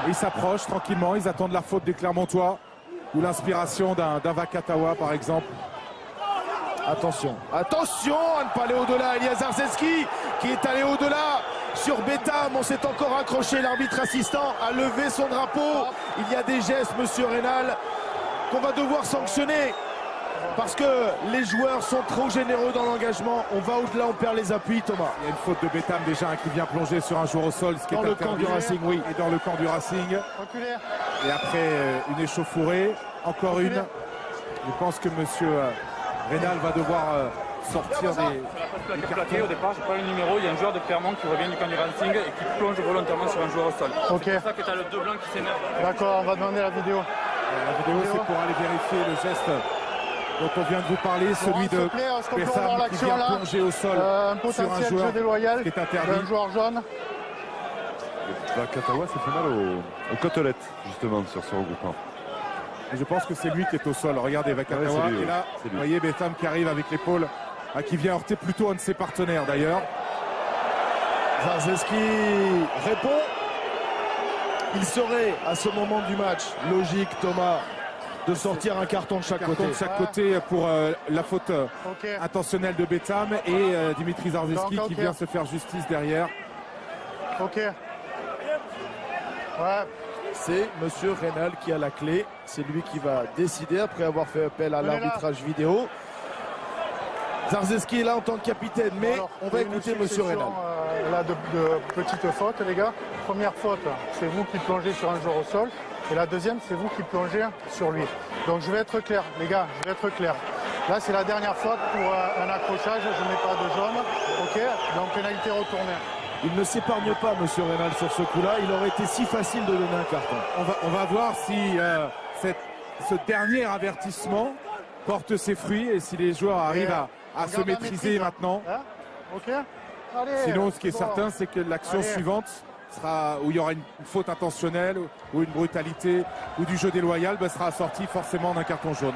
Ils s'approchent tranquillement, ils attendent la faute des Clermontois ou l'inspiration d'un Vakatawa par exemple. Attention, attention à ne pas aller au-delà. Elias Zarzeski qui est allé au-delà sur Betham. On s'est encore accroché. L'arbitre assistant a levé son drapeau. Il y a des gestes, monsieur Reynal, qu'on va devoir sanctionner parce que les joueurs sont trop généreux dans l'engagement. On va au-delà, on perd les appuis, Thomas. Il y a une faute de Betham déjà qui vient plonger sur un joueur au sol, ce qui dans est le interdit. camp du Racing, oui. Et dans le camp du Racing. Et après une échauffourée, encore une. Je pense que monsieur Reynal va devoir sortir des cartons. Au départ, je prends le numéro, il y a un joueur de Clermont qui revient du camp du Racing et qui plonge volontairement sur un joueur au sol. Ok. C'est pour ça que tu as le deux blancs qui s'énerve. D'accord, on va demander la vidéo. La vidéo, c'est pour aller vérifier le geste dont on vient de vous parler, celui de Betham qui vient plonger au sol un sur un potentiel joueur jeu déloyal qui est interdit. d'un joueur jaune. Vakatawa s'est fait mal aux côtelettes, justement, sur ce regroupement. Et je pense que c'est lui qui est au sol. Regardez Vakatawa. Ouais, lui, et là, vous voyez Betham qui arrive avec l'épaule, qui vient heurter plutôt un de ses partenaires d'ailleurs. Zarzeski répond. Il serait à ce moment du match logique, Thomas, de sortir un carton de chaque côté. De chaque côté pour la faute intentionnelle de Betham et Dimitri Zarzeski qui vient se faire justice derrière. Ok. Ouais. C'est monsieur Reynal qui a la clé. C'est lui qui va décider après avoir fait appel à l'arbitrage vidéo. Zarzeski est là en tant que capitaine, mais alors, on va écouter monsieur Reynal. Là de petites fautes, les gars. Première faute, c'est vous qui plongez sur un joueur au sol. Et la deuxième, c'est vous qui plongez sur lui. Donc je vais être clair, les gars, je vais être clair. Là, c'est la dernière faute pour un accrochage. Je ne mets pas de jaune. Ok, donc pénalité retournée. Il ne s'épargne pas, monsieur Reynal, sur ce coup-là. Il aurait été si facile de donner un carton. On va voir si ce dernier avertissement porte ses fruits et si les joueurs arrivent à se maîtriser maintenant. Hein, ok. Allez, sinon, ce qui est certain, c'est que l'action suivante sera où il y aura une faute intentionnelle ou une brutalité ou du jeu déloyal, sera assortie forcément d'un carton jaune.